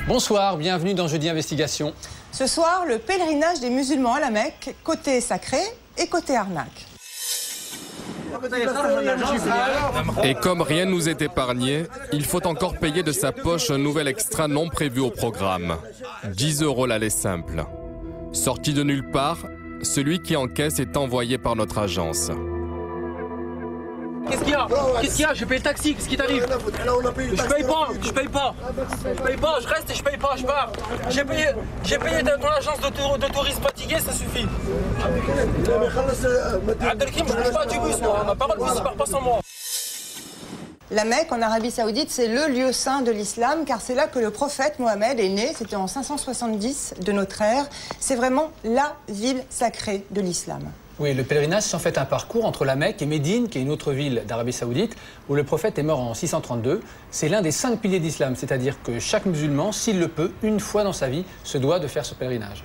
Bonsoir, bienvenue dans Jeudi Investigation. Ce soir, le pèlerinage des musulmans à la Mecque, côté sacré et côté arnaque. Et comme rien ne nous est épargné, il faut encore payer de sa poche un nouvel extra non prévu au programme. 10 € l'aller simple. Sorti de nulle part, celui qui encaisse est envoyé par notre agence. Qu'est-ce qu'il y a? Qu'est-ce qu'il y a? Je paye le taxi, qu'est-ce qui t'arrive? Je paye pas, je reste et je paye pas, je pars. J'ai payé ton agence de tourisme fatigué, ça suffit. Abdelkrim, je bouge pas du bus, moi, ma parole, bus, il part pas sans moi. La Mecque, en Arabie Saoudite, c'est le lieu saint de l'islam, car c'est là que le prophète Mohammed est né, c'était en 570 de notre ère. C'est vraiment la ville sacrée de l'islam. Oui, le pèlerinage, c'est en fait un parcours entre la Mecque et Médine, qui est une autre ville d'Arabie Saoudite, où le prophète est mort en 632. C'est l'un des 5 piliers d'islam, c'est-à-dire que chaque musulman, s'il le peut, une fois dans sa vie, se doit de faire ce pèlerinage.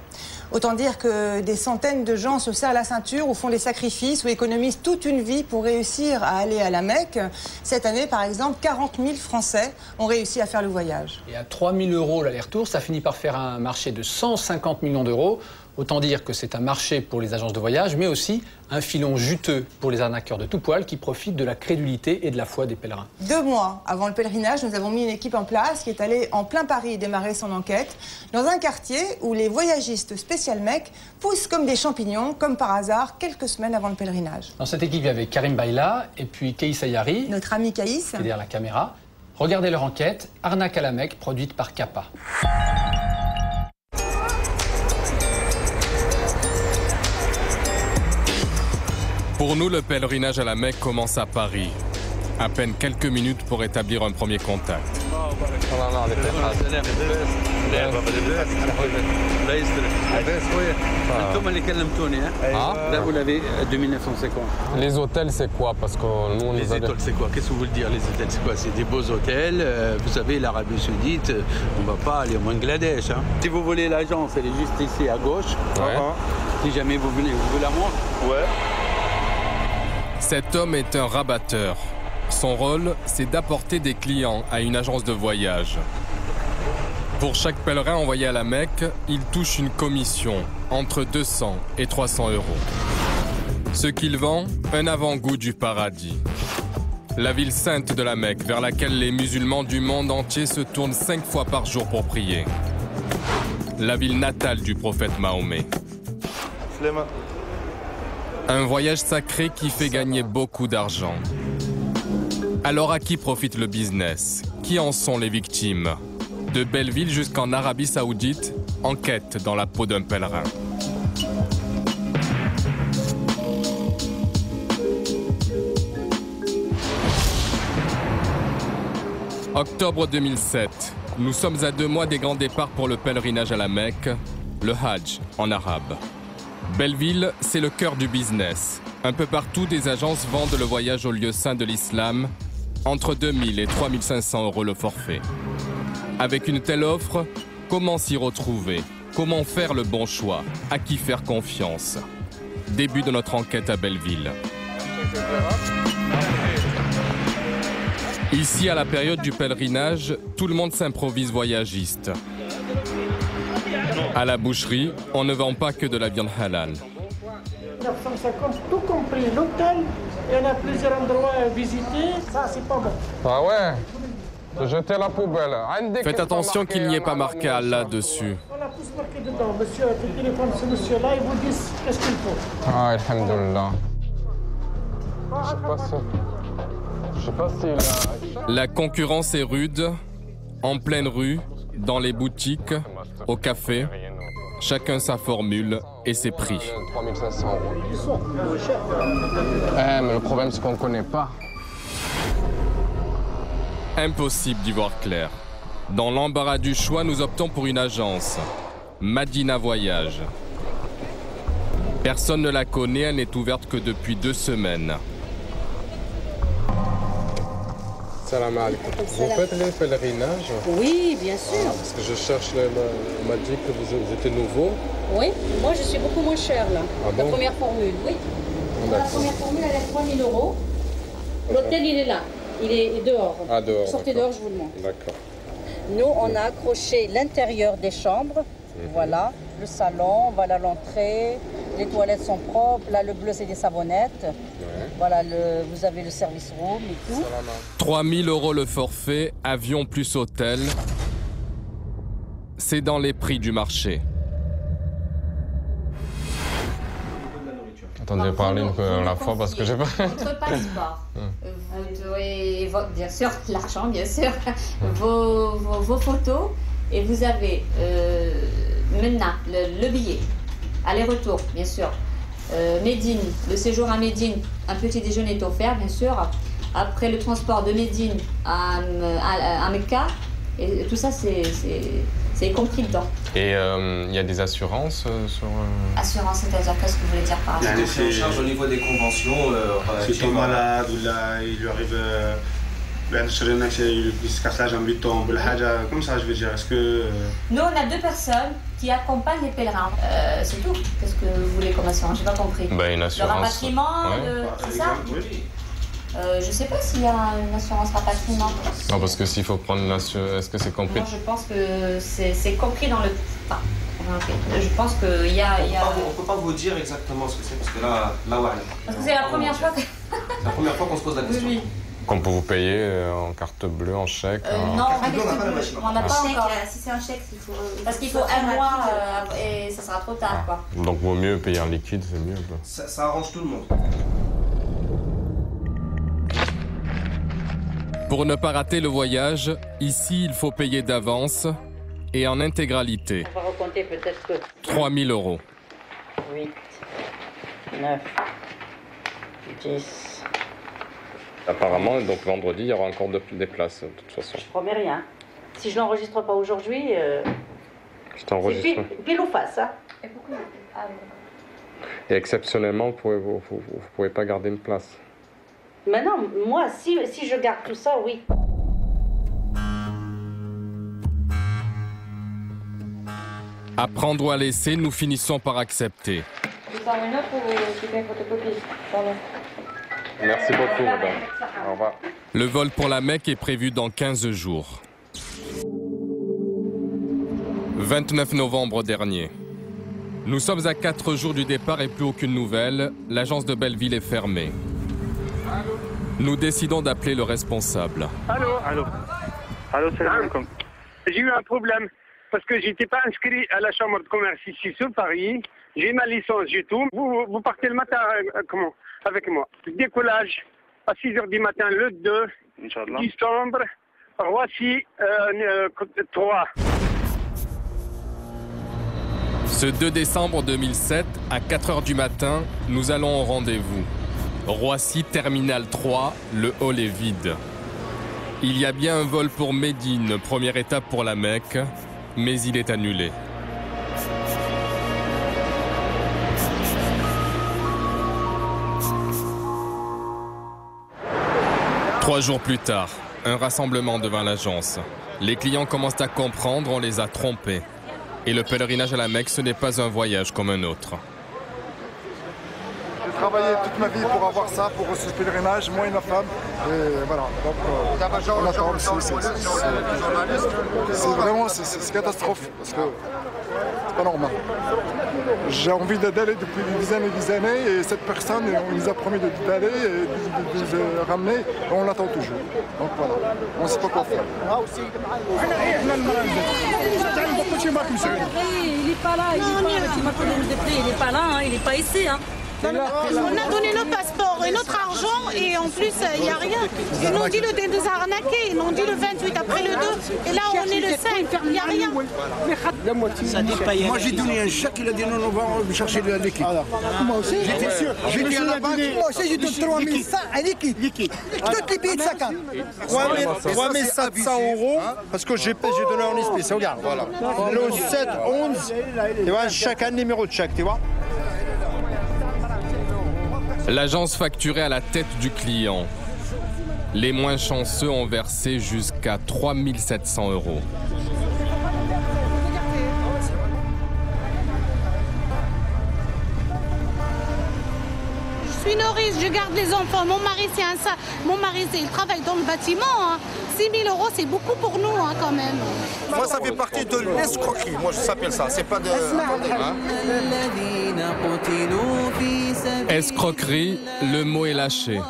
Autant dire que des centaines de gens se serrent la ceinture ou font des sacrifices ou économisent toute une vie pour réussir à aller à la Mecque. Cette année, par exemple, 40 000 Français ont réussi à faire le voyage. Et à 3 000 € l'aller-retour, ça finit par faire un marché de 150 millions d'euros. Autant dire que c'est un marché pour les agences de voyage, mais aussi un filon juteux pour les arnaqueurs de tout poil qui profitent de la crédulité et de la foi des pèlerins. 2 mois avant le pèlerinage, nous avons mis une équipe en place qui est allée en plein Paris démarrer son enquête, dans un quartier où les voyagistes spécial Mecque poussent comme des champignons, comme par hasard, quelques semaines avant le pèlerinage. Dans cette équipe, il y avait Karim Baïla et puis Keïs Ayari, notre ami Keïs, qui est derrière la caméra. Regardez leur enquête, Arnaque à la Mecque, produite par Kappa. Pour nous, le pèlerinage à la Mecque commence à Paris. À peine quelques minutes pour établir un premier contact. Les hôtels, c'est quoi? Parce que nous, les hôtels, c'est quoi? Qu'est-ce que vous voulez dire? Les hôtels, c'est quoi? C'est des beaux hôtels. Vous savez, l'Arabie Saoudite, on ne va pas aller au Bangladesh. Hein. Si vous voulez l'agence, elle est juste ici à gauche. Ouais. Si jamais vous venez, vous voulez la montre? Ouais. Cet homme est un rabatteur. Son rôle, c'est d'apporter des clients à une agence de voyage. Pour chaque pèlerin envoyé à la Mecque, il touche une commission entre 200 et 300 €. Ce qu'il vend, un avant-goût du paradis. La ville sainte de la Mecque, vers laquelle les musulmans du monde entier se tournent 5 fois par jour pour prier. La ville natale du prophète Mahomet. Un voyage sacré qui fait gagner beaucoup d'argent. Alors à qui profite le business? Qui en sont les victimes? De Belleville jusqu'en Arabie Saoudite, enquête dans la peau d'un pèlerin. Octobre 2007, nous sommes à 2 mois des grands départs pour le pèlerinage à la Mecque, le Hajj en arabe. Belleville, c'est le cœur du business. Un peu partout, des agences vendent le voyage au lieu saint de l'islam, entre 2 000 et 3 500 € le forfait. Avec une telle offre, comment s'y retrouver? Comment faire le bon choix? À qui faire confiance? Début de notre enquête à Belleville. Ici, à la période du pèlerinage, tout le monde s'improvise voyagiste. À la boucherie, on ne vend pas que de la viande halal. 950, tout compris, l'hôtel, il y en a plusieurs endroits à visiter, ça c'est pas bon. Ah ouais? De jeter la poubelle. Faites attention qu'il n'y ait pas marqué Allah dessus. On a tous marqué dedans, monsieur, le téléphone ce monsieur-là, ils vous disent qu'est-ce qu'il faut. Ah, alhamdoulilah. Je sais pas si La concurrence est rude, en pleine rue, dans les boutiques, au café. Chacun sa formule et ses prix. 3500 €. Mais le problème, c'est qu'on ne connaît pas. Impossible d'y voir clair. Dans l'embarras du choix, nous optons pour une agence, Madina Voyage. Personne ne la connaît, elle n'est ouverte que depuis 2 semaines. Salam alaikum. Vous faites les pèlerinages? Oui, bien sûr. Parce que je cherche, on m'a dit que vous étiez nouveau. Oui, moi je suis beaucoup moins cher là. Ah bon? La première formule, oui. La première formule, elle est 3 000 €. L'hôtel, il est là. Il est dehors. Ah, dehors. Sortez dehors, je vous le montre. D'accord. Nous, on a accroché l'intérieur des chambres. Voilà, le salon, voilà l'entrée. Les toilettes sont propres. Là, le bleu, c'est des savonnettes. Voilà, vous avez le service room et tout. 3 000 € le forfait, avion plus hôtel. C'est dans les prix du marché. Attendez, parler une fois à la fois parce que j'ai pas... Votre passeport. Vous devez, bien sûr, l'argent, bien sûr, vos photos. Et vous avez maintenant le billet, aller-retour, bien sûr. Médine, le séjour à Médine, un petit déjeuner est offert, bien sûr. Après le transport de Médine à Mecca, et tout ça, c'est compris dedans. Et il y a des assurances sur... Assurance, c'est-à-dire qu'est-ce que vous voulez dire par là? C'est en charge au niveau des conventions. Si tu es malade ou là, il lui arrive... il se casse la jambe, il tombe, comme ça, je veux dire, est-ce que... Nous, on a 2 personnes qui accompagnent les pèlerins. C'est tout. Qu'est-ce que vous voulez comme assurance? J'ai pas compris. Bah, une assurance... Le rapatriement, c'est ça? Oui. Je sais pas s'il y a une assurance rapatriement. Non, parce que s'il faut prendre l'assurance, est-ce que c'est compris? Non, je pense que c'est compris dans le... Enfin, je pense qu'il y a... On peut pas vous dire exactement ce que c'est, parce que là, ouais. Parce que c'est la première fois que... C'est la première fois qu'on se pose la question. Oui. Qu'on peut vous payer en carte bleue, en chèque? Non, on n'a pas encore. Si c'est un chèque, il faut... Parce qu'il faut 1 mois et ça sera trop tard, quoi. Donc vaut mieux payer en liquide, c'est mieux. Ça arrange tout le monde. Pour ne pas rater le voyage, ici, il faut payer d'avance et en intégralité. On va recompter peut-être que... 3 000 €. 8, 9, 10... Apparemment, donc vendredi, il y aura encore des places, de toute façon. Je promets rien. Si je n'enregistre pas aujourd'hui... Je t'enregistre. C'est pile ou face, hein. Et pourquoi? Et exceptionnellement, vous pouvez pas garder une place. Mais non, moi, si je garde tout ça, oui. À prendre ou à laisser, nous finissons par accepter. Vous en une autre ou tu fais une photocopie? Merci beaucoup, madame. Au revoir. Le vol pour la Mecque est prévu dans 15 jours. 29 novembre dernier. Nous sommes à 4 jours du départ et plus aucune nouvelle. L'agence de Belleville est fermée. Nous décidons d'appeler le responsable. Allô, salam alaikum. J'ai eu un problème parce que j'étais pas inscrit à la chambre de commerce ici sur Paris. J'ai ma licence, j'ai tout. Vous partez le matin comment? Avec moi. Décollage à 6 h du matin le 2 décembre. Roissy 3. Ce 2 décembre 2007, à 4 h du matin, nous allons au rendez-vous. Roissy, Terminal 3, le hall est vide. Il y a bien un vol pour Médine, première étape pour la Mecque, mais il est annulé. Trois jours plus tard, un rassemblement devant l'agence. Les clients commencent à comprendre, on les a trompés. Et le pèlerinage à la Mecque, ce n'est pas un voyage comme un autre. J'ai travaillé toute ma vie pour avoir ça, pour ce pèlerinage, moi et ma femme. Et voilà, donc on attend aussi. C'est vraiment, c'est catastrophe, parce que c'est pas normal. J'ai envie d'aller depuis des années, et cette personne, on nous a promis d'aller et de ramener, et on l'attend toujours. Donc voilà, on ne sait pas quoi faire. Il n'est pas là, il n'est pas là, il n'est pas ici. On a donné notre passeport et notre argent et en plus il n'y a rien. Ils nous ont dit ils nous a arnaqué, ils nous ont dit le 28 après le 2 et là on est le 5, il n'y a rien. Moi j'ai donné un chèque, il a dit non, on va chercher de l'équipe. Moi aussi, j'étais sûr. J'étais à la banque. Moi aussi j'ai donné 3 100 à l'équipe. Toutes les pays de 50. 3 700 € parce que j'ai donné en espèces. Regarde, voilà. Le 7, 11, tu vois, chaque numéro de chèque, tu vois. L'agence facturait à la tête du client. Les moins chanceux ont versé jusqu'à 3 700 €. Je suis nourrice, je garde les enfants. Mon mari, il travaille dans le bâtiment. Hein. 6 000 €, c'est beaucoup pour nous hein, quand même. Moi, ça fait partie de l'escroquerie. Moi, je s'appelle ça. C'est pas de... Escroquerie, le mot est lâché.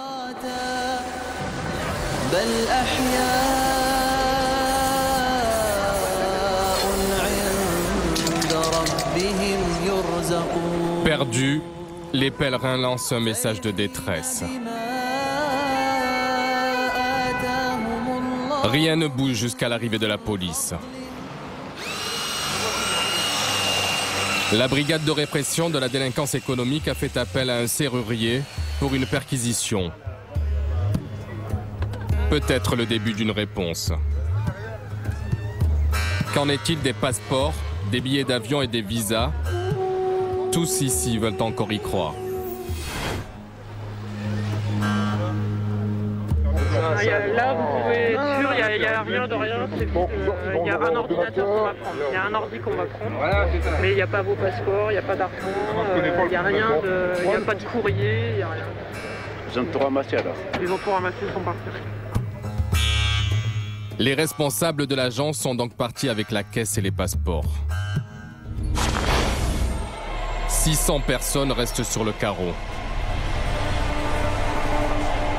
Perdus, les pèlerins lancent un message de détresse. Rien ne bouge jusqu'à l'arrivée de la police. La brigade de répression de la délinquance économique a fait appel à un serrurier pour une perquisition. Peut-être le début d'une réponse. Qu'en est-il des passeports, des billets d'avion et des visas? Tous ici veulent encore y croire. Là, vous pouvez être sûr, il n'y a rien de rien. Il y a un ordinateur qu'on va prendre. Il y a un ordi qu'on va prendre. Mais il n'y a pas vos passeports, il n'y a pas d'argent, il n'y a rien de. Il n'y a pas de courrier, il n'y a rien. Ils ont tout ramassé alors. Ils ont tout ramassé, ils sont partis. Les responsables de l'agence sont donc partis avec la caisse et les passeports. 600 personnes restent sur le carreau.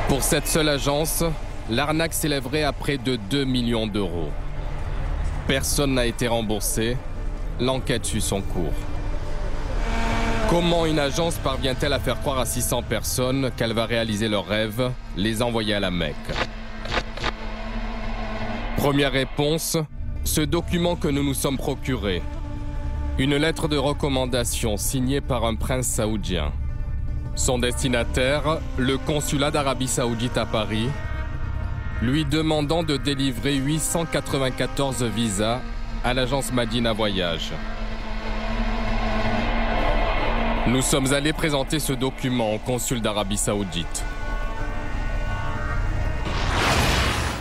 Pour cette seule agence, l'arnaque s'élèverait à près de 2 millions d'euros. Personne n'a été remboursé. L'enquête suit son cours. Comment une agence parvient-elle à faire croire à 600 personnes qu'elle va réaliser leurs rêves, les envoyer à la Mecque? Première réponse, ce document que nous nous sommes procurés. Une lettre de recommandation signée par un prince saoudien. Son destinataire, le consulat d'Arabie Saoudite à Paris, lui demandant de délivrer 894 visas à l'agence Madina Voyage. Nous sommes allés présenter ce document au consul d'Arabie Saoudite.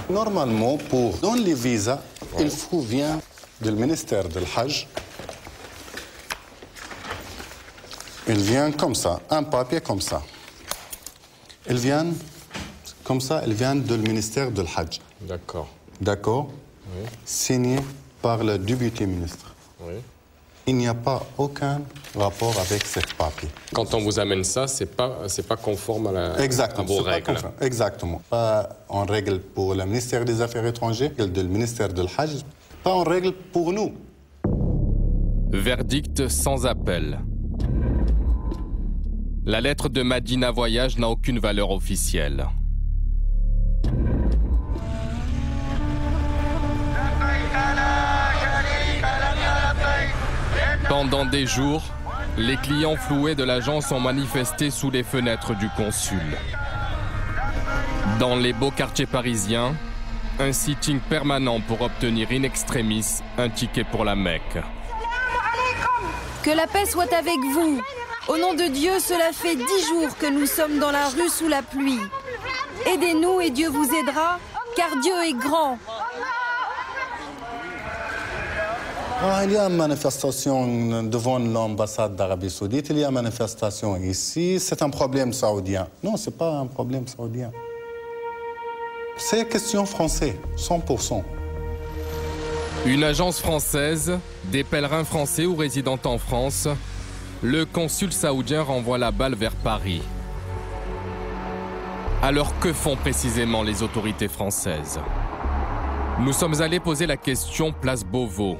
Normalement, pour donner les visas, il faut venir du ministère du Hajj. Il vient comme ça, un papier comme ça. Il vient comme ça, il vient du ministère du Hajj. D'accord. D'accord. Oui. Signé par le député ministre. Oui. Il n'y a pas aucun rapport avec ce papier. Quand on vous amène ça, c'est pas conforme à vos règles. Exactement. Pas en règle pour le ministère des Affaires étrangères, le ministère du Hajj. Pas en règle pour nous. Verdict sans appel. La lettre de Madina Voyage n'a aucune valeur officielle. Pendant des jours, les clients floués de l'agence ont manifesté sous les fenêtres du consul. Dans les beaux quartiers parisiens, un sitting permanent pour obtenir in extremis un ticket pour la Mecque. Que la paix soit avec vous. Au nom de Dieu, cela fait 10 jours que nous sommes dans la rue sous la pluie. Aidez-nous et Dieu vous aidera, car Dieu est grand. Il y a une manifestation devant l'ambassade d'Arabie Saoudite, il y a une manifestation ici. C'est un problème saoudien. Non, ce n'est pas un problème saoudien. C'est question française, 100%. Une agence française, des pèlerins français ou résidant en France, le consul saoudien renvoie la balle vers Paris. Alors que font précisément les autorités françaises? Nous sommes allés poser la question place Beauvau.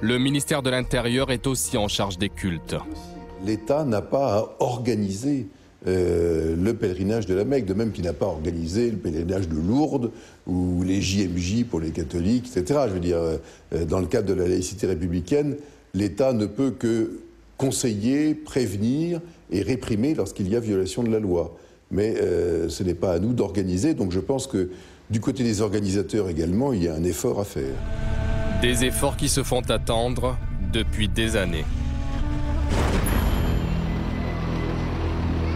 Le ministère de l'Intérieur est aussi en charge des cultes. L'État n'a pas à organiser le pèlerinage de la Mecque, de même qu'il n'a pas organisé le pèlerinage de Lourdes ou les JMJ pour les catholiques, etc. Je veux dire, dans le cadre de la laïcité républicaine, l'État ne peut que conseiller, prévenir et réprimer lorsqu'il y a violation de la loi. Mais ce n'est pas à nous d'organiser, donc je pense que du côté des organisateurs également, il y a un effort à faire. Des efforts qui se font attendre depuis des années.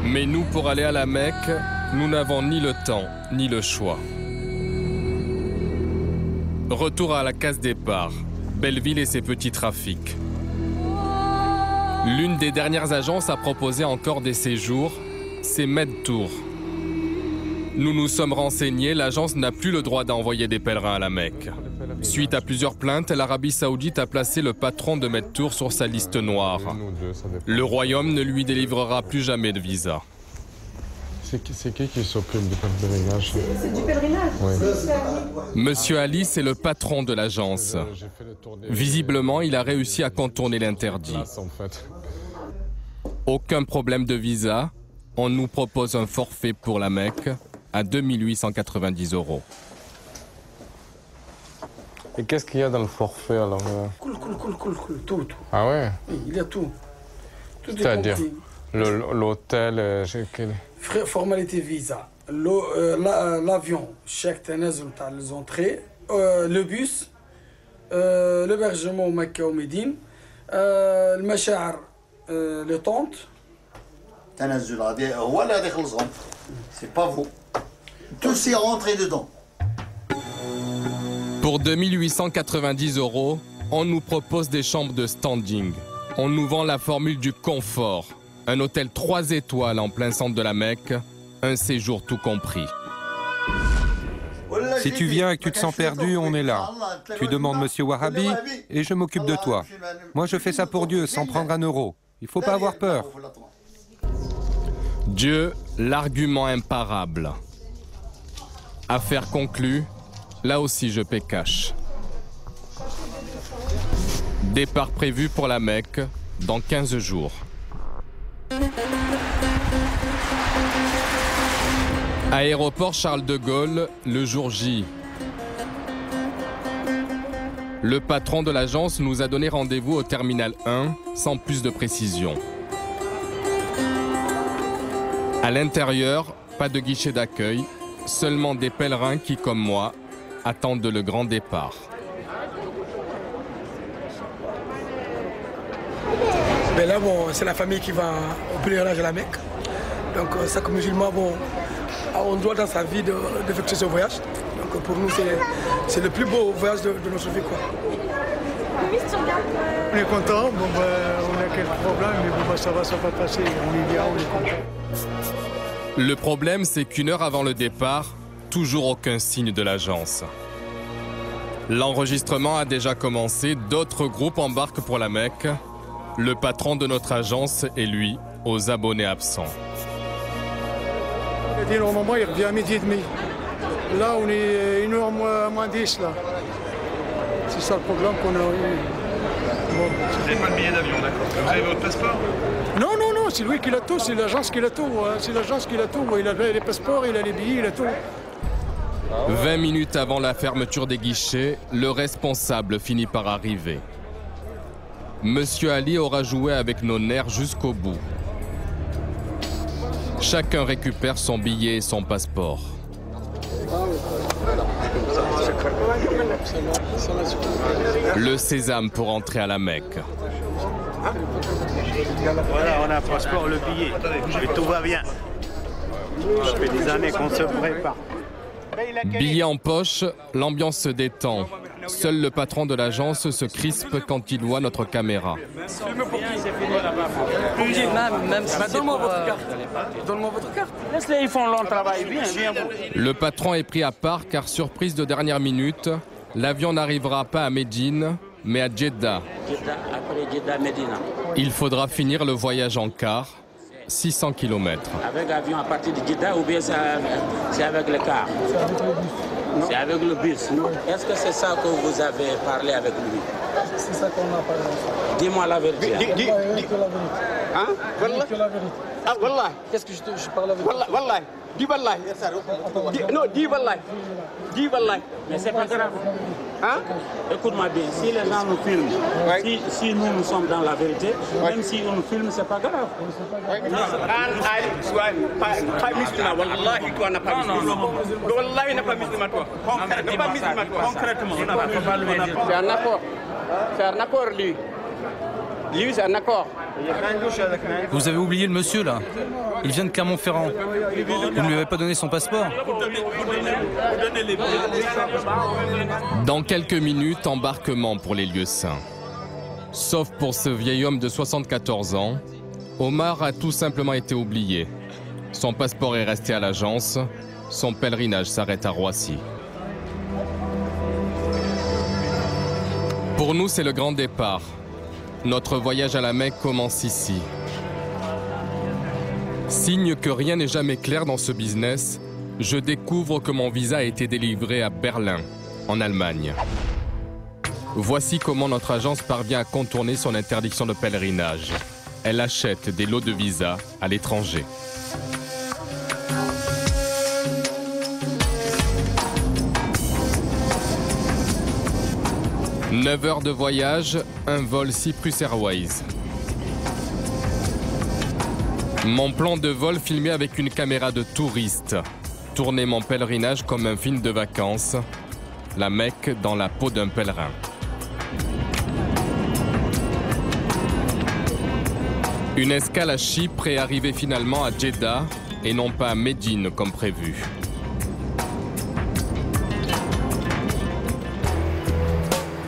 Mais nous, pour aller à la Mecque, nous n'avons ni le temps, ni le choix. Retour à la case départ, Belleville et ses petits trafics. L'une des dernières agences à proposer encore des séjours, c'est Medtour. Nous nous sommes renseignés, l'agence n'a plus le droit d'envoyer des pèlerins à la Mecque. Suite à plusieurs plaintes, l'Arabie Saoudite a placé le patron de Medtour sur sa liste noire. Le royaume ne lui délivrera plus jamais de visa. C'est qui s'occupe du pèlerinage? C'est du pèlerinage? Oui. Monsieur Ali, c'est le patron de l'agence. Visiblement, il a réussi à contourner l'interdit. Aucun problème de visa. On nous propose un forfait pour la Mecque à 2890 €. Et qu'est-ce qu'il y a dans le forfait alors? Tout. Ah ouais? Oui, il y a tout. C'est-à-dire l'hôtel, formalité visa, l'avion, chaque تنازل تاع les entrées, le bus, l'hébergement au Mecca ou Médine, المشاعر, les tentes. تنازل هذا هو اللي غادي يخلصهم. C'est pas vous. Tout s'est rentré dedans. Pour 2890 €, on nous propose des chambres de standing. On nous vend la formule du confort. Un hôtel 3 étoiles en plein centre de la Mecque, un séjour tout compris. Si tu viens et que tu te sens perdu, on est là. Tu demandes Monsieur Wahabi et je m'occupe de toi. Moi, je fais ça pour Dieu, sans prendre un euro. Il ne faut pas avoir peur. Dieu, l'argument imparable. Affaire conclue, là aussi je paie cash. Départ prévu pour la Mecque dans 15 jours. Aéroport Charles de Gaulle, le jour J. Le patron de l'agence nous a donné rendez-vous au terminal 1, sans plus de précision. À l'intérieur, pas de guichet d'accueil, seulement des pèlerins qui, comme moi, attendent le grand départ. Mais là, bon, c'est la famille qui va au pèlerinage à la Mecque. Donc, ça, comme musulman, bon, on doit dans sa vie d'effectuer ce voyage. Donc, pour nous, c'est le plus beau voyage de notre vie, quoi. On est content. Bon, on a quelques problèmes, mais bon, ça va passer. On est bien, on est content. Le problème, c'est qu'une heure avant le départ, toujours aucun signe de l'agence. L'enregistrement a déjà commencé, d'autres groupes embarquent pour la Mecque. Le patron de notre agence est, lui, aux abonnés absents. Normalement, il revient à 12h30. Là, on est 1h moins 10, là. C'est ça le problème qu'on a eu. Bon. Vous n'avez pas de billet d'avion, d'accord. Vous avez votre passeport? Non, c'est lui qui l'a tout, c'est l'agence qui l'a tout. C'est l'agence qui l'a tout. Il a les passeports, il a les billets, il a tout. 20 minutes avant la fermeture des guichets, le responsable finit par arriver. Monsieur Ali aura joué avec nos nerfs jusqu'au bout. Chacun récupère son billet et son passeport. Le sésame pour entrer à la Mecque. Voilà, on a un passeport, le billet. Et tout va bien. Ça fait des années qu'on se prépare. Billet en poche, l'ambiance se détend. Seul le patron de l'agence se crispe quand il voit notre caméra. Donne-moi votre carte. Donne-moi votre carte. Laisse-les, ils font leur travail. Viens. Le patron est pris à part car, surprise de dernière minute, l'avion n'arrivera pas à Médine, mais à Jeddah. Après Jeddah, Médina. Il faudra finir le voyage en car, 600 km. Avec l'avion à partir de Jeddah ou bien c'est avec le car? C'est avec le bus. Est-ce que c'est ça que vous avez parlé avec lui? C'est ça qu'on a parlé. Dis-moi la vérité. Dis la vérité. Hein? Wallah. Ah, wallah. Qu'est-ce que je parle avec Wallah, wallah. Dis wallah. Non, dis wallah. Dis wallah. Mais c'est pas grave. Hein? Écoute-moi bien, si les gens nous filment, si nous sommes dans la vérité, même si on nous filme, c'est pas grave. C'est un accord. C'est un accord, lui. Vous avez oublié le monsieur là. Il vient de Clermont-Ferrand. Vous ne lui avez pas donné son passeport? Dans quelques minutes, embarquement pour les lieux saints. Sauf pour ce vieil homme de 74 ans, Omar a tout simplement été oublié. Son passeport est resté à l'agence. Son pèlerinage s'arrête à Roissy. Pour nous, c'est le grand départ. Notre voyage à la Mecque commence ici. Signe que rien n'est jamais clair dans ce business, je découvre que mon visa a été délivré à Berlin, en Allemagne. Voici comment notre agence parvient à contourner son interdiction de pèlerinage. Elle achète des lots de visas à l'étranger. « 9 heures de voyage, un vol Cyprus Airways. Mon plan de vol filmé avec une caméra de touriste. Tourner mon pèlerinage comme un film de vacances. La Mecque dans la peau d'un pèlerin. Une escale à Chypre et arrivée finalement à Jeddah et non pas à Médine comme prévu.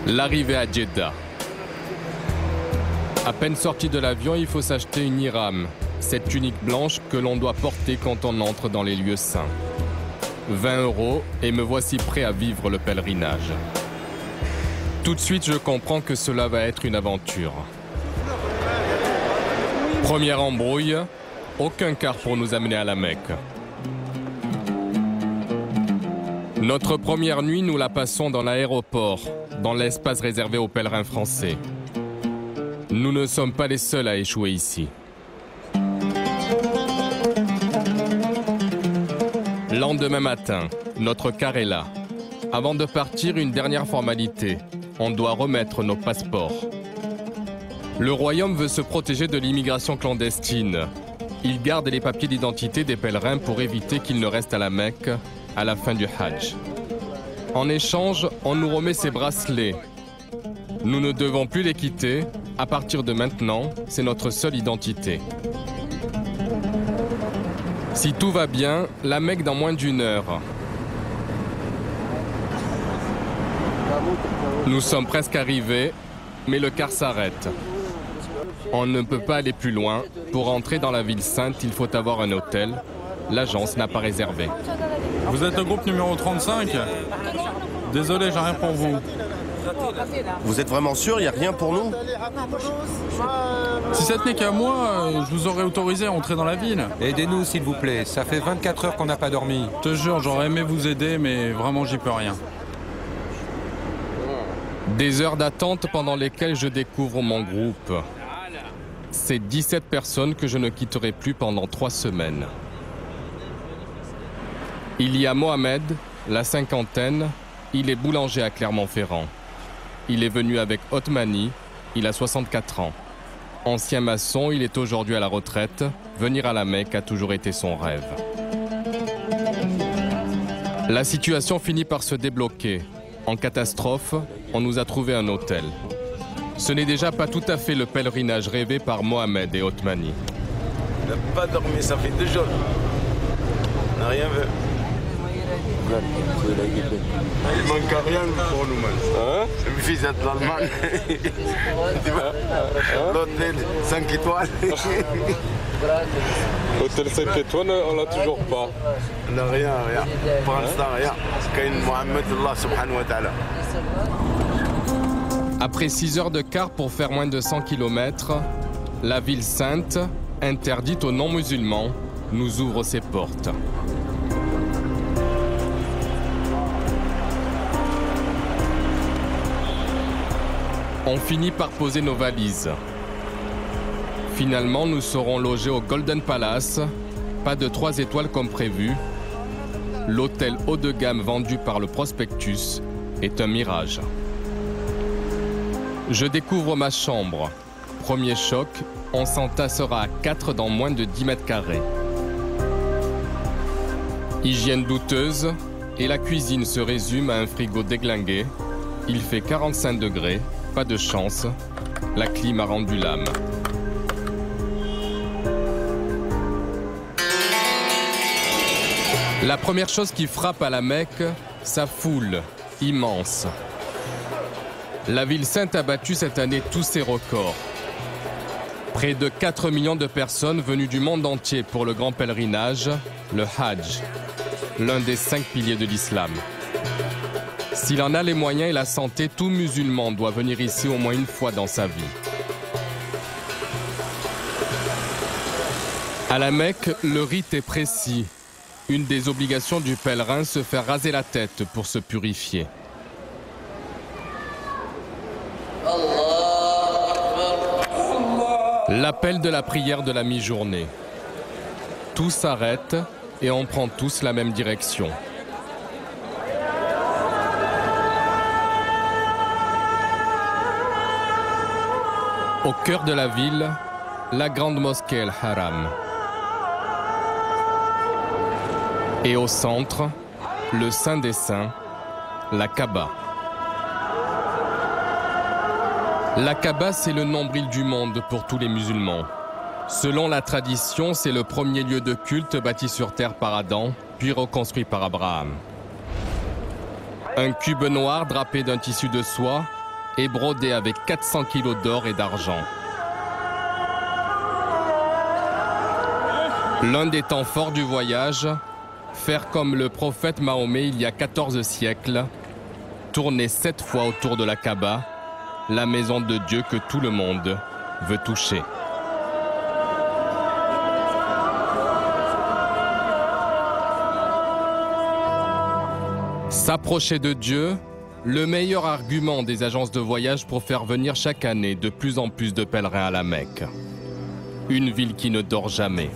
L'arrivée à Jeddah. À peine sorti de l'avion, il faut s'acheter une ihram, cette tunique blanche que l'on doit porter quand on entre dans les lieux saints. 20 € et me voici prêt à vivre le pèlerinage. Tout de suite, je comprends que cela va être une aventure. Première embrouille, aucun car pour nous amener à la Mecque. Notre première nuit, nous la passons dans l'aéroport, dans l'espace réservé aux pèlerins français. Nous ne sommes pas les seuls à échouer ici. Lendemain matin, notre car est là. Avant de partir, une dernière formalité. On doit remettre nos passeports. Le royaume veut se protéger de l'immigration clandestine. Il garde les papiers d'identité des pèlerins pour éviter qu'ils ne restent à la Mecque à la fin du Hajj. En échange, on nous remet ces bracelets. Nous ne devons plus les quitter. À partir de maintenant, c'est notre seule identité. Si tout va bien, la Mecque dans moins d'1 heure. Nous sommes presque arrivés, mais le car s'arrête. On ne peut pas aller plus loin. Pour entrer dans la ville sainte, il faut avoir un hôtel. L'agence n'a pas réservé. Vous êtes le groupe numéro 35 ? Désolé, j'ai rien pour vous. Vous êtes vraiment sûr, il n'y a rien pour nous? Si ça tenait qu'à moi, je vous aurais autorisé à entrer dans la ville. Aidez-nous, s'il vous plaît. Ça fait 24 heures qu'on n'a pas dormi. Je te jure, j'aurais aimé vous aider, mais vraiment, j'y peux rien. Des heures d'attente pendant lesquelles je découvre mon groupe. C'est 17 personnes que je ne quitterai plus pendant 3 semaines. Il y a Mohamed, la cinquantaine, il est boulanger à Clermont-Ferrand. Il est venu avec Othmani, il a 64 ans. Ancien maçon, il est aujourd'hui à la retraite. Venir à la Mecque a toujours été son rêve. La situation finit par se débloquer. En catastrophe, on nous a trouvé un hôtel. Ce n'est déjà pas tout à fait le pèlerinage rêvé par Mohamed et Othmani. On n'a pas dormi, ça fait 2 jours. On n'a rien vu. Il manque rien pour nous, man. Le fils de l'Allemagne. L'hôtel 5 étoiles. L'hôtel 5 étoiles, on l'a toujours pas. On n'a rien. Pour l'instant, rien. Qu'un Mohamed Allah subhanahu wa ta'ala. Après 6 heures de car pour faire moins de 100 km, la ville sainte, interdite aux non-musulmans, nous ouvre ses portes. On finit par poser nos valises. Finalement, nous serons logés au Golden Palace, pas de 3 étoiles comme prévu. L'hôtel haut de gamme vendu par le prospectus est un mirage. Je découvre ma chambre. Premier choc, on s'entassera à 4 dans moins de 10 mètres carrés. Hygiène douteuse et la cuisine se résume à un frigo déglingué. Il fait 45 degrés, pas de chance. La clim a rendu l'âme. La première chose qui frappe à la Mecque, sa foule immense. La ville sainte a battu cette année tous ses records. Près de 4 millions de personnes venues du monde entier pour le grand pèlerinage, le Hajj, l'un des 5 piliers de l'islam. S'il en a les moyens et la santé, tout musulman doit venir ici au moins une fois dans sa vie. À la Mecque, le rite est précis. Une des obligations du pèlerin, se faire raser la tête pour se purifier. L'appel de la prière de la mi-journée. Tout s'arrête et on prend tous la même direction. Au cœur de la ville, la grande mosquée El-Haram. Et au centre, le Saint des Saints, la Kaaba. La Kaaba, c'est le nombril du monde pour tous les musulmans. Selon la tradition, c'est le premier lieu de culte bâti sur terre par Adam, puis reconstruit par Abraham. Un cube noir drapé d'un tissu de soie et brodé avec 400 kilos d'or et d'argent. L'un des temps forts du voyage, faire comme le prophète Mahomet il y a 14 siècles, tourner 7 fois autour de la Kaaba, la maison de Dieu que tout le monde veut toucher. S'approcher de Dieu, le meilleur argument des agences de voyage pour faire venir chaque année de plus en plus de pèlerins à la Mecque. Une ville qui ne dort jamais.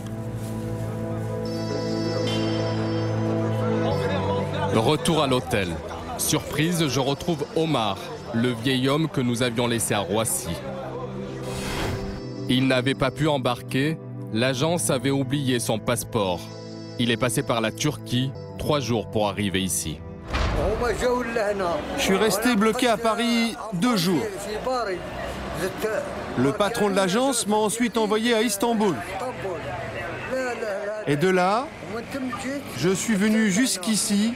Retour à l'hôtel. Surprise, je retrouve Omar, le vieil homme que nous avions laissé à Roissy. Il n'avait pas pu embarquer, l'agence avait oublié son passeport. Il est passé par la Turquie, 3 jours pour arriver ici. Je suis resté bloqué à Paris 2 jours. Le patron de l'agence m'a ensuite envoyé à Istanbul. Et de là, je suis venu jusqu'ici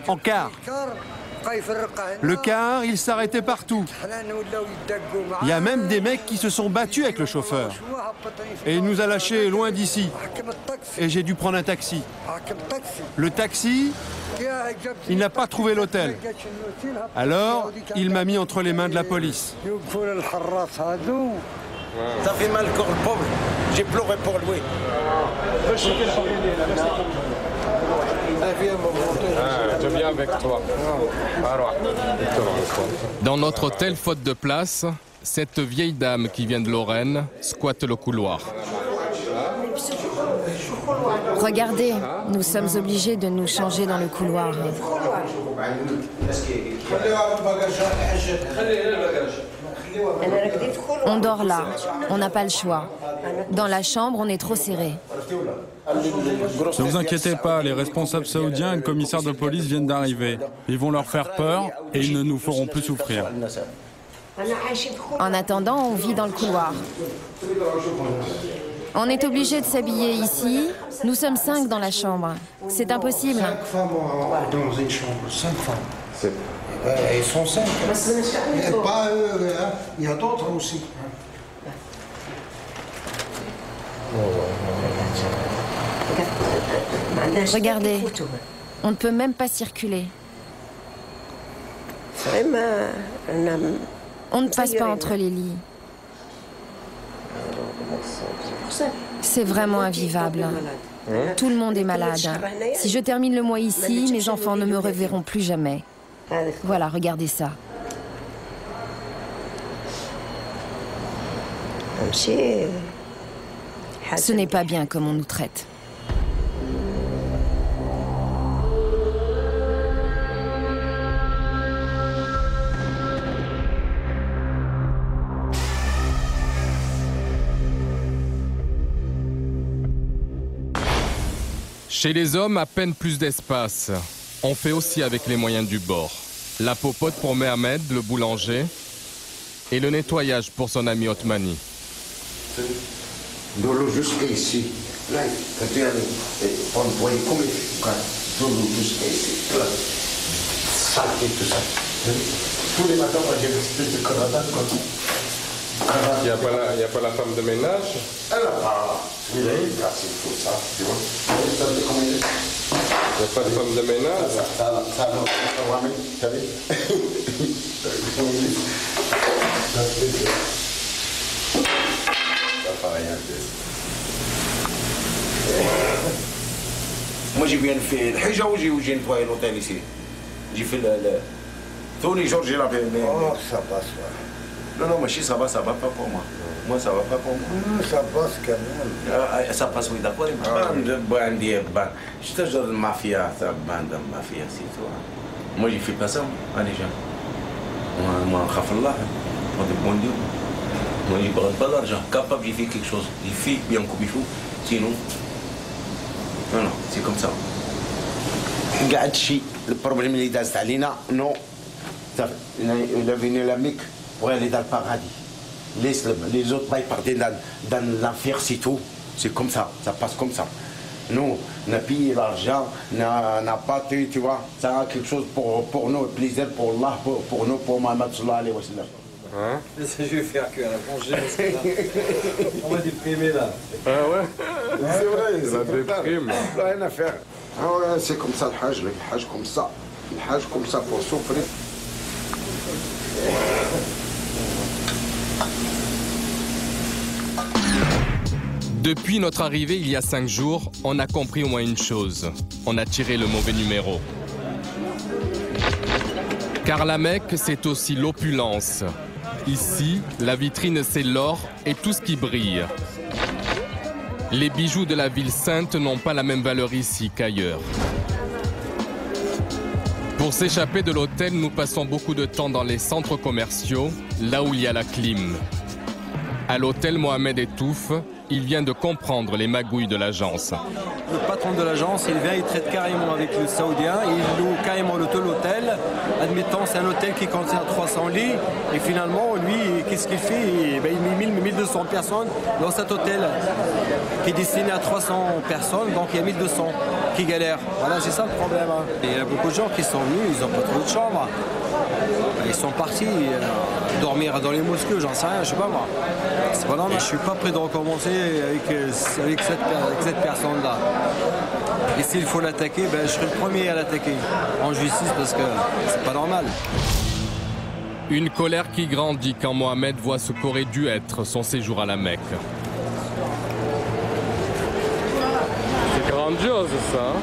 en car. Le car, il s'arrêtait partout. Il y a même des mecs qui se sont battus avec le chauffeur. Et il nous a lâchés loin d'ici. Et j'ai dû prendre un taxi. Le taxi, il n'a pas trouvé l'hôtel. Alors, il m'a mis entre les mains de la police. Ça fait mal pour le pauvre. J'ai pleuré pour lui. Je viens avec toi. Dans notre hôtel, faute de place, cette vieille dame qui vient de Lorraine squatte le couloir. Regardez, nous sommes obligés de nous changer dans le couloir. On dort là, on n'a pas le choix. Dans la chambre, on est trop serré. Ne vous inquiétez pas, les responsables saoudiens et le commissaire de police viennent d'arriver. Ils vont leur faire peur et ils ne nous feront plus souffrir. En attendant, on vit dans le couloir. On est obligé de s'habiller ici. Nous sommes 5 dans la chambre. C'est impossible. 5 femmes dans une chambre, 5 femmes. Ils sont 5. Et pas eux, hein. Il y a d'autres aussi. Regardez, on ne peut même pas circuler. On ne passe pas entre les lits. C'est vraiment invivable. Tout le monde est malade. Si je termine le mois ici, mes enfants ne me reverront plus jamais. Voilà, regardez ça. Ce n'est pas bien comme on nous traite. Chez les hommes, à peine plus d'espace. On fait aussi avec les moyens du bord. La popote pour Mohamed, le boulanger, et le nettoyage pour son ami Othmani. De l'eau jusqu'à ici. Là, quand tu voyez comme de l'eau jusqu'à ici. Là, saleté, tout ça. Tous les matins, moi, j'ai une espèce de cravate. Il n'y a pas la femme de ménage? Elle n'a pas. Il a cassé tout ça, tu vois. Il n'y a pas de femme de ménage? Ça va, tu as vu? Ça fait rien. Moi, j'ai bien fait le Hija ou j'ai nettoyé l'hôtel ici. J'ai fait tous les jours, j'ai lavé. Oh, ça passe. Non, mais ça va pas pour moi. Moi, ça va pas pour moi. Ça passe quand même. Ça passe, oui, d'accord. Je te jure, la mafia, ça bande de mafia, c'est toi. Moi, je fais pas ça, déjà. Moi, je suis là. Moi, je suis bon Dieu. Moi, je ne prends pas d'argent. Capable, j'ai fait quelque chose. J'ai fait bien comme il faut. Sinon, non, c'est comme ça. Le problème, il est Stalina, non. Il est venu à la Mecque pour aller dans le paradis. Les autres partaient dans l'enfer, c'est tout. C'est comme ça passe comme ça. Nous, on a payé l'argent, on n'a pas, tu vois, ça a quelque chose pour nous, plaisir pour Allah, pour nous, pour Mohamed sallallahu alayhi wa sallam. Hein? Je vais faire que la plongée, on va déprimer là. Ah ouais? C'est vrai, c'est déprime. Rien à faire. Ah ouais, c'est comme ça le Hajj comme ça. Le Hajj comme ça pour souffrir. Depuis notre arrivée il y a 5 jours, on a compris au moins une chose. On a tiré le mauvais numéro. Car la Mecque, c'est aussi l'opulence. Ici, la vitrine, c'est l'or et tout ce qui brille. Les bijoux de la ville sainte n'ont pas la même valeur ici qu'ailleurs. Pour s'échapper de l'hôtel, nous passons beaucoup de temps dans les centres commerciaux, là où il y a la clim. À l'hôtel Mohamed étouffe, il vient de comprendre les magouilles de l'agence. Le patron de l'agence, il vient, il traite carrément avec le Saoudien, il loue carrément l'hôtel. Admettons, c'est un hôtel qui contient 300 lits, et finalement, lui, qu'est-ce qu'il fait? Il met 1200 personnes dans cet hôtel qui est destiné à 300 personnes, donc il y a 1200 qui galèrent. Voilà, c'est ça le problème. Et il y a beaucoup de gens qui sont venus, ils n'ont pas trouvé de chambre. Ils sont partis dormir dans les mosquées, j'en sais rien, je sais pas moi. C'est pas normal. Je suis pas prêt de recommencer avec cette personne-là. Et s'il faut l'attaquer, je serai le premier à l'attaquer en justice parce que c'est pas normal. Une colère qui grandit quand Mohamed voit ce qu'aurait dû être son séjour à la Mecque. C'est grandiose ça.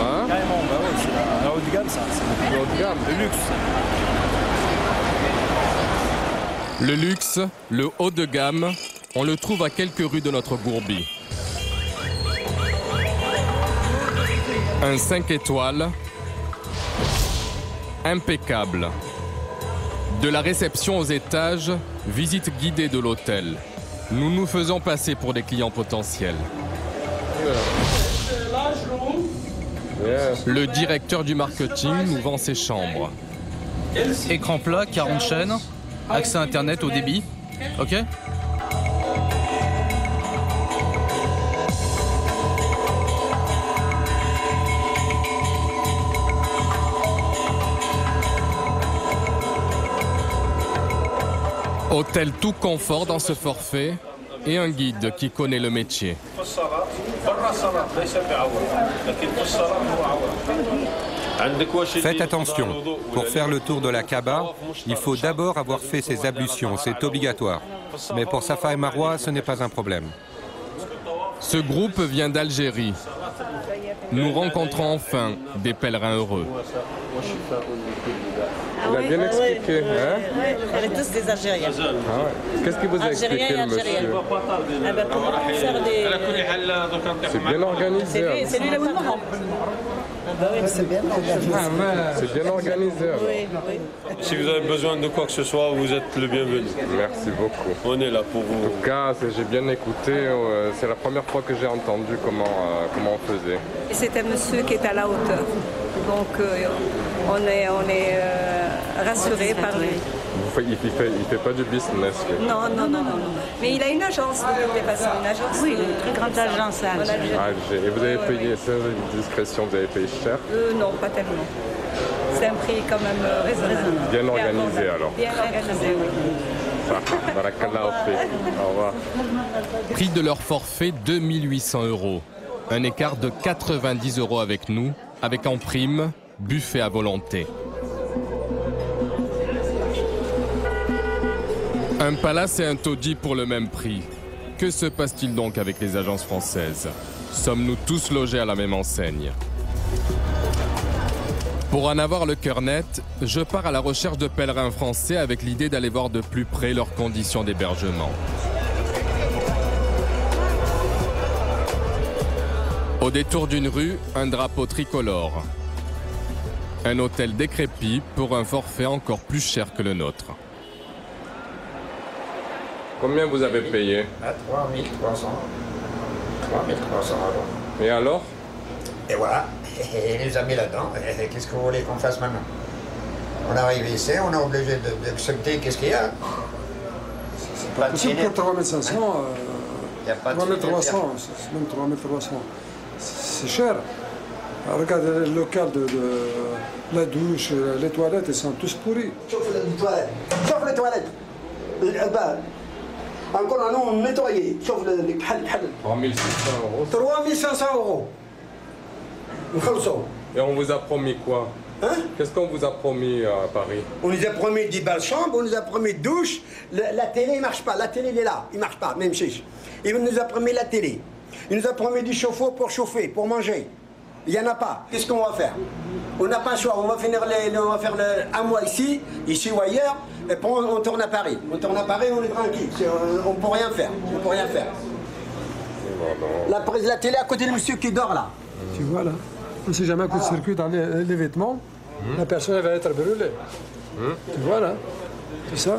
Hein? Carrément, ouais, c'est la haut de gamme ça. C'est le haut de gamme, le luxe. Le luxe, le haut de gamme, on le trouve à quelques rues de notre Gourbie. Un 5 étoiles, impeccable. De la réception aux étages, visite guidée de l'hôtel. Nous nous faisons passer pour des clients potentiels. Le directeur du marketing nous vend ses chambres. Écran plat, 40 chaînes, accès internet au débit, ok? Hôtel tout confort dans ce forfait et un guide qui connaît le métier. Faites attention, pour faire le tour de la Kaaba, il faut d'abord avoir fait ses ablutions, c'est obligatoire. Mais pour Safa et Marwa, ce n'est pas un problème. Ce groupe vient d'Algérie. Nous rencontrons enfin des pèlerins heureux. Il a bien expliqué, hein? On est tous des Algériens. Ah ouais. Qu'est-ce qu'il vous a expliqué, le monsieur? C'est bien organisé. C'est lui le patron. C'est bien organisé. C'est bien organisé. Oui, oui. Si vous avez besoin de quoi que ce soit, vous êtes le bienvenu. Merci beaucoup. On est là pour vous. En tout cas, j'ai bien écouté. C'est la première fois que j'ai entendu comment on faisait. C'est un monsieur qui est à la hauteur. Donc, on est rassuré par lui. Vous fait pas du business. Non. Mais il a une agence de toutes les façons, une agence. Oui, une très grande agence. Et vous avez payé, sans discrétion, vous avez payé cher? Non, pas tellement. C'est un prix quand même raisonnable. Bien organisé alors. Bien organisé, oui. Au revoir. Prix de leur forfait, 2800 €. Un écart de 90 € avec nous, avec en prime, buffet à volonté. Un palace et un taudis pour le même prix. Que se passe-t-il donc avec les agences françaises? Sommes-nous tous logés à la même enseigne? Pour en avoir le cœur net, je pars à la recherche de pèlerins français avec l'idée d'aller voir de plus près leurs conditions d'hébergement. Au détour d'une rue, un drapeau tricolore. Un hôtel décrépit pour un forfait encore plus cher que le nôtre. Combien vous avez payé? 3 300. 3 300 €. Et alors? Et voilà, il nous a mis là-dedans. Qu'est-ce que vous voulez qu'on fasse maintenant? On arrive ici, on est obligé d'accepter qu'est-ce qu'il y a. C'est pas possible pour 3500. 3300, c'est même 3300. C'est cher. Alors, regardez le local de la douche, les toilettes, ils sont tous pourris. Sauf les toilettes. Encore un nom nettoyé, sauf les 3600 €. 3500 €. Et on vous a promis quoi? Hein? Qu'est-ce qu'on vous a promis à Paris? On nous a promis 10 balles chambre, on nous a promis douche, la télé ne marche pas, la télé elle est là, il ne marche pas, même chiche. Il nous a promis la télé. Il nous a promis du chauffe-eau pour chauffer, pour manger. Il n'y en a pas. Qu'est-ce qu'on va faire? On n'a pas le choix, on va faire un mois ici ou ailleurs, et puis on tourne à Paris. On tourne à Paris, on est tranquille, on ne peut rien faire. La télé à côté du monsieur qui dort là. Tu vois là, si jamais un coup de circuit dans les vêtements, la personne va être brûlée. Tu vois là, c'est ça.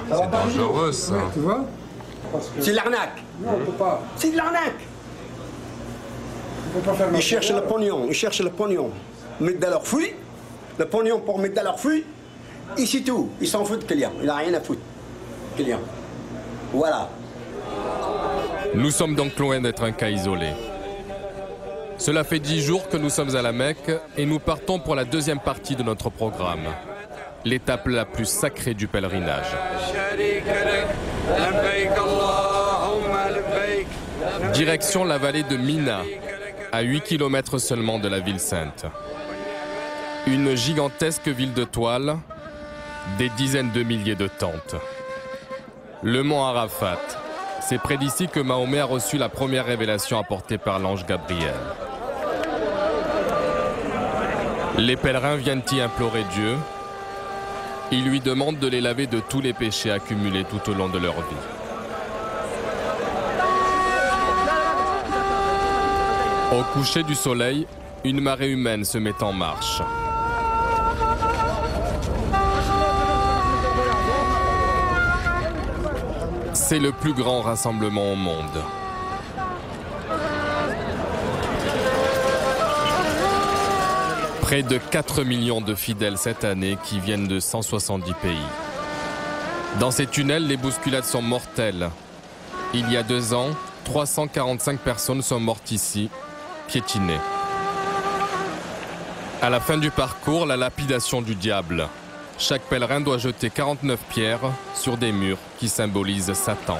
C'est dangereux ça. Tu vois. C'est de l'arnaque. Non, on ne peut pas. C'est de l'arnaque. Ils cherchent le pognon. Mettre dans leurs fruits, le pognon pour mettre dans leurs fruits, et c'est tout. Ils s'en foutent, client. Il n'a rien à foutre, client. Voilà. Nous sommes donc loin d'être un cas isolé. Cela fait 10 jours que nous sommes à la Mecque et nous partons pour la deuxième partie de notre programme. L'étape la plus sacrée du pèlerinage. Direction la vallée de Mina, à 8 km seulement de la ville sainte. Une gigantesque ville de toile, des dizaines de milliers de tentes. Le mont Arafat, c'est près d'ici que Mahomet a reçu la première révélation apportée par l'ange Gabriel. Les pèlerins viennent y implorer Dieu. Ils lui demandent de les laver de tous les péchés accumulés tout au long de leur vie. Au coucher du soleil, une marée humaine se met en marche. C'est le plus grand rassemblement au monde. Près de 4 millions de fidèles cette année qui viennent de 170 pays. Dans ces tunnels, les bousculades sont mortelles. Il y a 2 ans, 345 personnes sont mortes ici, piétinées. À la fin du parcours, la lapidation du diable. Chaque pèlerin doit jeter 49 pierres sur des murs qui symbolisent Satan.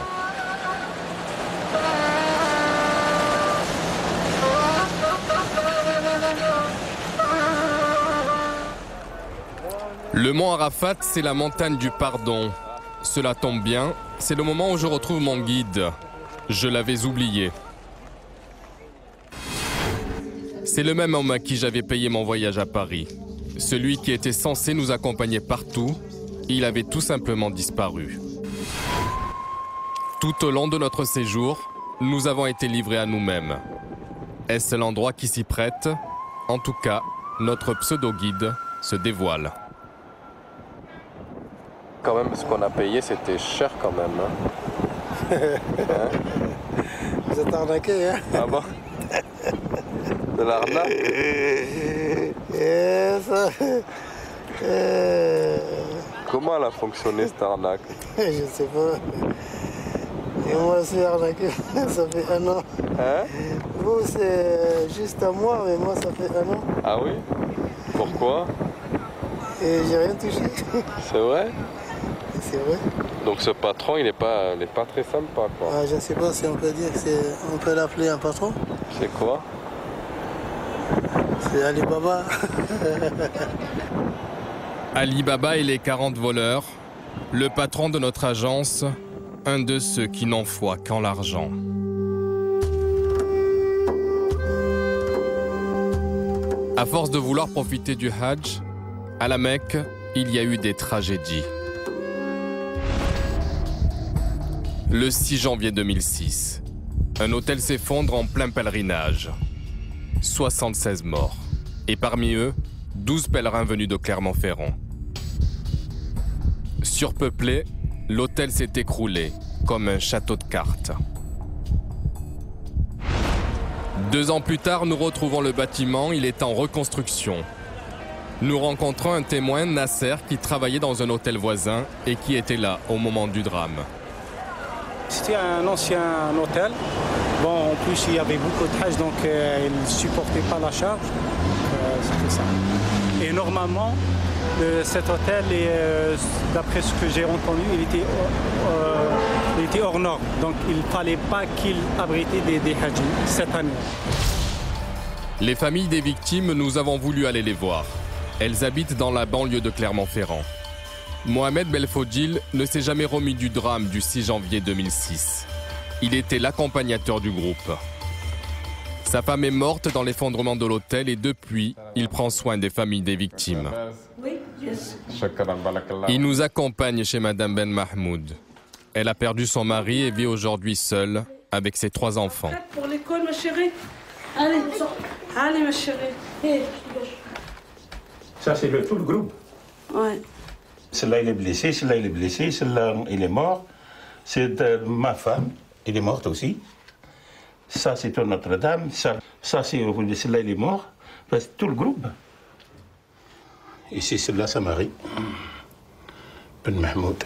Le mont Arafat, c'est la montagne du pardon. Cela tombe bien, c'est le moment où je retrouve mon guide. Je l'avais oublié. C'est le même homme à qui j'avais payé mon voyage à Paris. Celui qui était censé nous accompagner partout, il avait tout simplement disparu. Tout au long de notre séjour, nous avons été livrés à nous-mêmes. Est-ce l'endroit qui s'y prête? En tout cas, notre pseudo-guide se dévoile. Quand même, ce qu'on a payé, c'était cher quand même. Hein? Vous êtes arnaqué, hein? Ah bon? De l'arnaque? Comment elle a fonctionné cette arnaque? Je sais pas. Et moi, c'est arnaqué, ça fait 1 an. Hein? Vous, c'est juste à moi, mais moi, ça fait 1 an. Ah oui? Pourquoi? Et j'ai rien touché. C'est vrai? C'est vrai. Donc ce patron, il n'est pas très sympa, quoi. Ah, je ne sais pas si on peut dire on peut l'appeler un patron. C'est quoi? C'est Alibaba. Alibaba et les 40 voleurs, le patron de notre agence, un de ceux qui n'en voient qu'en l'argent. À force de vouloir profiter du Hajj, à la Mecque, il y a eu des tragédies. Le 6 janvier 2006, un hôtel s'effondre en plein pèlerinage. 76 morts. Et parmi eux, 12 pèlerins venus de Clermont-Ferrand. Surpeuplé, l'hôtel s'est écroulé, comme un château de cartes. 2 ans plus tard, nous retrouvons le bâtiment, il est en reconstruction. Nous rencontrons un témoin, Nasser, qui travaillait dans un hôtel voisin et qui était là au moment du drame. C'était un ancien hôtel. Bon, en plus, il y avait beaucoup de Hajj, donc il ne supportait pas la charge. C'était ça. Et normalement, cet hôtel, d'après ce que j'ai entendu, il était hors norme. Donc il ne fallait pas qu'il abritait des Hajj cette année. Les familles des victimes, nous avons voulu aller les voir. Elles habitent dans la banlieue de Clermont-Ferrand. Mohamed Belfodil ne s'est jamais remis du drame du 6 janvier 2006. Il était l'accompagnateur du groupe. Sa femme est morte dans l'effondrement de l'hôtel et depuis, il prend soin des familles des victimes. Il nous accompagne chez Madame Ben Mahmoud. Elle a perdu son mari et vit aujourd'hui seule avec ses 3 enfants. Pour l'école, ma chérie. Allez, allez, ma chérie. Hey. Ça, c'est tout le groupe. Ouais. Celui-là, il est blessé, celui-là, il est blessé, celui-là, il est mort. C'est ma femme, elle est morte aussi. Ça, c'est Notre-Dame. Ça c'est celui-là, il est mort. C'est tout le groupe. Et c'est celui-là, sa mari, Ben Mahmoud.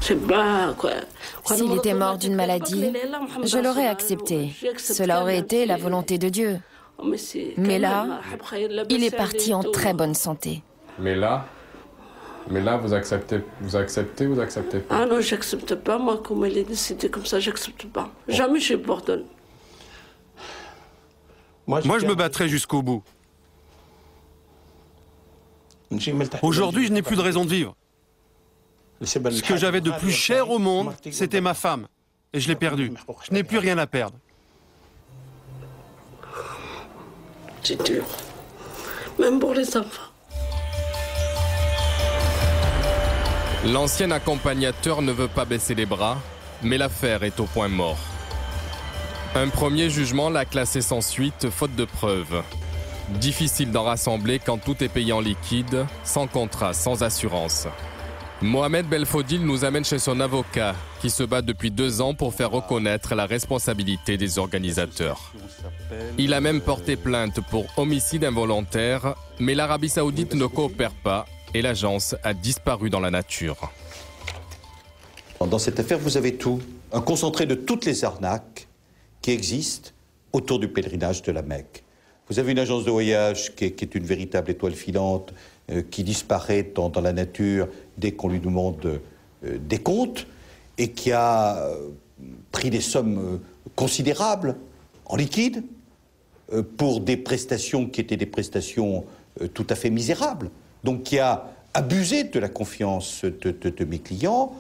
S'il était mort d'une maladie, je l'aurais accepté. Cela aurait été la volonté de Dieu. Mais là, il est parti en très bonne santé. Mais là, vous acceptez pas? Ah non, j'accepte pas, moi, comme il est décédé comme ça, j'accepte pas. Jamais je pardonne. Moi, je me battrai jusqu'au bout. Aujourd'hui, je n'ai plus de raison de vivre. Ce que j'avais de plus cher au monde, c'était ma femme. Et je l'ai perdue. Je n'ai plus rien à perdre. C'est dur. Même pour les enfants. L'ancien accompagnateur ne veut pas baisser les bras, mais l'affaire est au point mort. Un premier jugement l'a classé sans suite, faute de preuves. Difficile d'en rassembler quand tout est payé en liquide, sans contrat, sans assurance. Mohamed Belfodil nous amène chez son avocat, qui se bat depuis 2 ans pour faire reconnaître la responsabilité des organisateurs. Il a même porté plainte pour homicide involontaire, mais l'Arabie Saoudite ne coopère pas et l'agence a disparu dans la nature. Dans cette affaire, vous avez tout, un concentré de toutes les arnaques qui existent autour du pèlerinage de la Mecque. Vous avez une agence de voyage qui est une véritable étoile filante, qui disparaît dans la nature dès qu'on lui demande des comptes, et qui a pris des sommes considérables en liquide pour des prestations qui étaient des prestations tout à fait misérables. Donc qui a abusé de la confiance de mes clients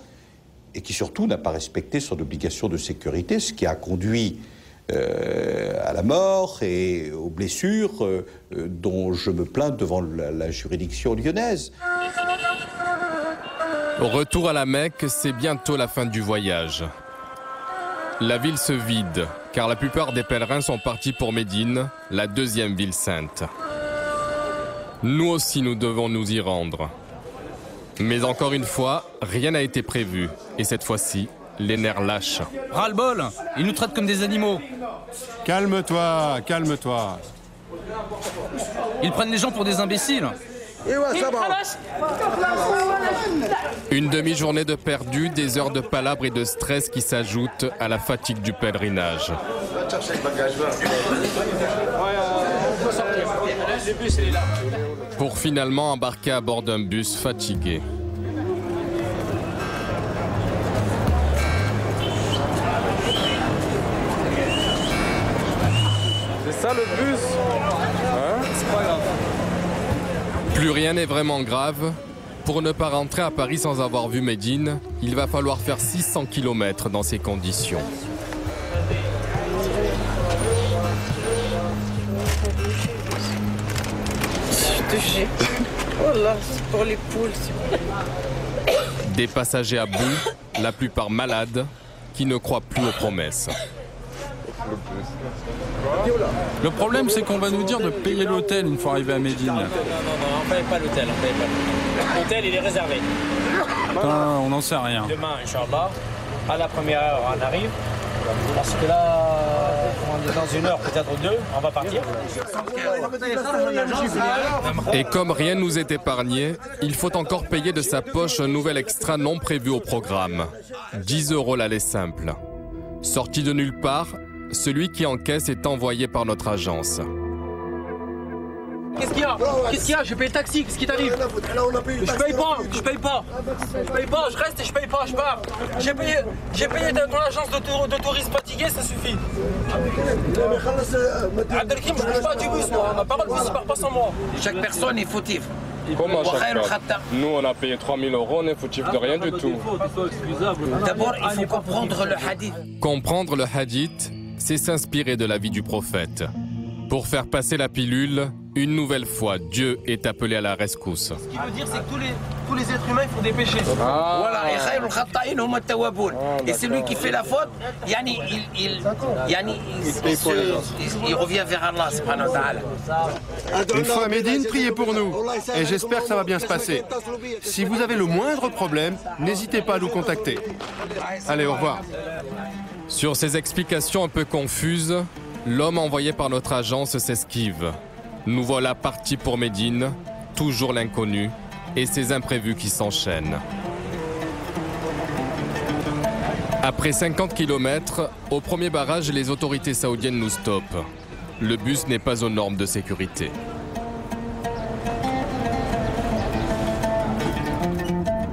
et qui surtout n'a pas respecté son obligation de sécurité, ce qui a conduit à la mort et aux blessures dont je me plains devant la juridiction lyonnaise. Au retour à la Mecque, c'est bientôt la fin du voyage. La ville se vide, car la plupart des pèlerins sont partis pour Médine, la 2e ville sainte. Nous aussi, nous devons nous y rendre. Mais encore une fois, rien n'a été prévu. Et cette fois-ci, les nerfs lâchent. Ras-le-bol, ils nous traitent comme des animaux. Calme-toi, calme-toi. Ils prennent les gens pour des imbéciles. Une demi-journée de perdu, des heures de palabres et de stress qui s'ajoutent à la fatigue du pèlerinage. Pour finalement embarquer à bord d'un bus fatigué. C'est ça le bus? Hein? C'est pas grave. Plus rien n'est vraiment grave. Pour ne pas rentrer à Paris sans avoir vu Médine, il va falloir faire 600 km dans ces conditions. Je te jure. Oh là, c'est pour les poules. Des passagers à bout, la plupart malades, qui ne croient plus aux promesses. Le problème, c'est qu'on va nous dire de payer l'hôtel une fois arrivé à Médine. Non, on ne paye pas l'hôtel, L'hôtel, il est réservé. On n'en sait rien. Demain, Inch'Allah, à la première heure, on arrive. Parce que là, on est dans une heure, peut-être deux, on va partir. Et comme rien ne nous est épargné, il faut encore payer de sa poche un nouvel extra non prévu au programme. 10 € l'aller simple. Sorti de nulle part, celui qui encaisse est envoyé par notre agence. Qu'est-ce qu'il y a? Qu'est-ce qu'il y a? J'ai payé le taxi, qu'est-ce qui t'arrive? Je paye pas, je reste et je paye pas, je pars. J'ai payé dans l'agence de tourisme fatigué, ça suffit. Abdelkim, je bouge pas du bus, moi. Ma parole, le bus, il part pas sans moi. Chaque personne est fautive. Comment chaque personne? Nous, on a payé 3 000 €, on est fautif de rien du tout. D'abord, il faut comprendre le hadith. Comprendre le hadith, c'est s'inspirer de la vie du prophète. Pour faire passer la pilule, une nouvelle fois, Dieu est appelé à la rescousse. Ce qui veut dire, c'est que tous les êtres humains font des péchés. Voilà, et celui qui fait la faute, il revient vers Allah, subhanahu wa ta'ala. Une fois à Médine, priez pour nous. Et j'espère que ça va bien se passer. Si vous avez le moindre problème, n'hésitez pas à nous contacter. Allez, au revoir. Sur ces explications un peu confuses, l'homme envoyé par notre agence s'esquive. Nous voilà partis pour Médine, toujours l'inconnu, et ces imprévus qui s'enchaînent. Après 50 km, au premier barrage, les autorités saoudiennes nous stoppent. Le bus n'est pas aux normes de sécurité.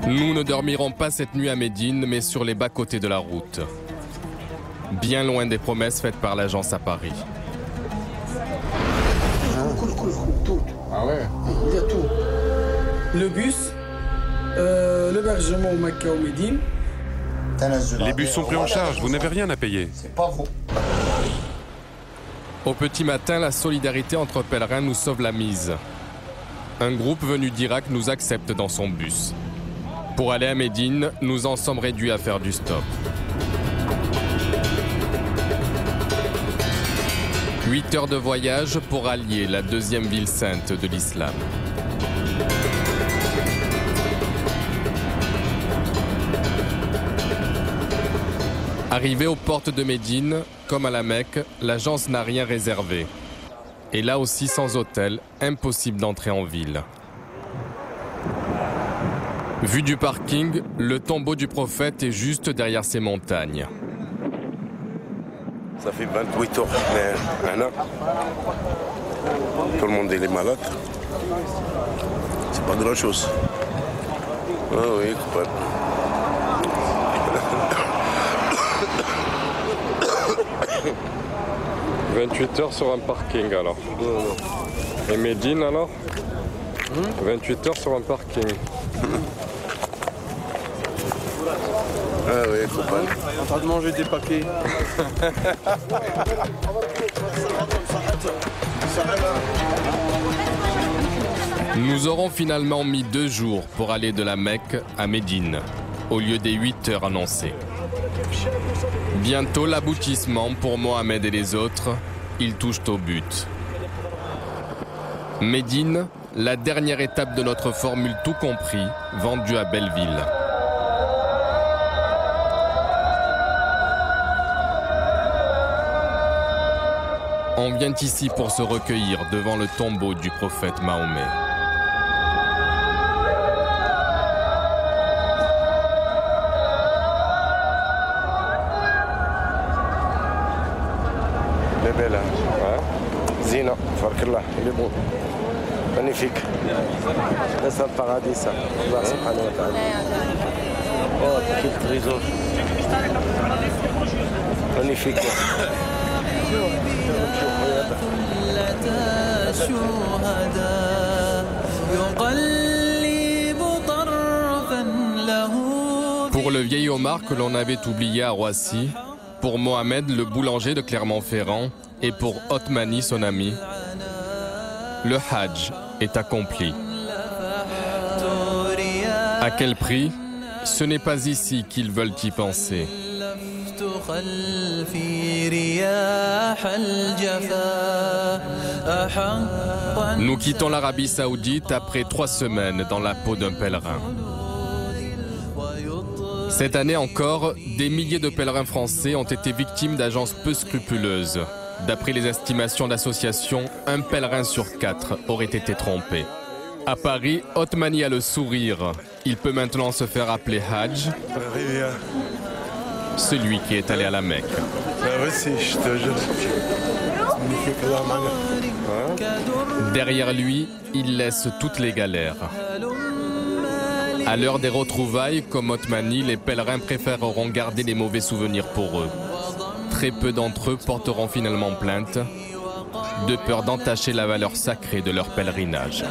Nous ne dormirons pas cette nuit à Médine, mais sur les bas-côtés de la route. Bien loin des promesses faites par l'agence à Paris. Ah ouais. Il y a tout. Le bus, l'hébergement au Mecca au Médine. Les bus sont pris en charge, vous n'avez rien à payer. C'est pas vous. Au petit matin, la solidarité entre pèlerins nous sauve la mise. Un groupe venu d'Irak nous accepte dans son bus. Pour aller à Médine, nous en sommes réduits à faire du stop. 8 heures de voyage pour allier la deuxième ville sainte de l'islam. Arrivé aux portes de Médine, comme à la Mecque, l'agence n'a rien réservé. Et là aussi sans hôtel, impossible d'entrer en ville. Vue du parking, le tombeau du prophète est juste derrière ces montagnes. Ça fait 28 heures, mais tout le monde est malade. C'est pas grand chose. Ah oui, coupable. 28 heures sur un parking alors. Et Médine alors 28 heures sur un parking. Ah oui, copain. En train de manger des papiers. Nous aurons finalement mis 2 jours pour aller de la Mecque à Médine, au lieu des 8 heures annoncées. Bientôt l'aboutissement pour Mohamed et les autres, ils touchent au but. Médine, la dernière étape de notre formule tout compris, vendue à Belleville. On vient ici pour se recueillir devant le tombeau du prophète Mahomet. Elle est belle, hein? Zina, Farkallah, il est beau. Magnifique. C'est un paradis, ça. Allah subhanahu wa ta'ala. Oh, quel trésor. Magnifique. Pour le vieil Omar que l'on avait oublié à Roissy, pour Mohamed le boulanger de Clermont-Ferrand et pour Othmani son ami, le Hajj est accompli. À quel prix? Ce n'est pas ici qu'ils veulent y penser. Nous quittons l'Arabie Saoudite après 3 semaines dans la peau d'un pèlerin. Cette année encore, des milliers de pèlerins français ont été victimes d'agences peu scrupuleuses. D'après les estimations d'associations, un pèlerin sur 4 aurait été trompé. À Paris, Othmani a le sourire. Il peut maintenant se faire appeler Hajj, celui qui est allé à la Mecque. Derrière lui, il laisse toutes les galères. À l'heure des retrouvailles, comme Othmani, les pèlerins préféreront garder les mauvais souvenirs pour eux. Très peu d'entre eux porteront finalement plainte, de peur d'entacher la valeur sacrée de leur pèlerinage.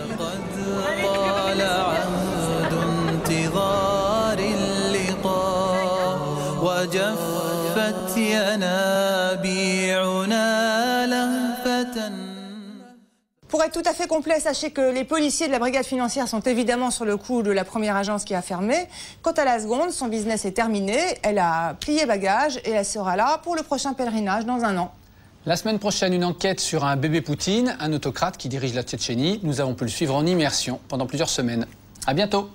Pour être tout à fait complet, sachez que les policiers de la brigade financière sont évidemment sur le coup de la première agence qui a fermé. Quant à la seconde, son business est terminé, elle a plié bagage et elle sera là pour le prochain pèlerinage dans 1 an. La semaine prochaine, une enquête sur un bébé Poutine, un autocrate qui dirige la Tchétchénie. Nous avons pu le suivre en immersion pendant plusieurs semaines. À bientôt.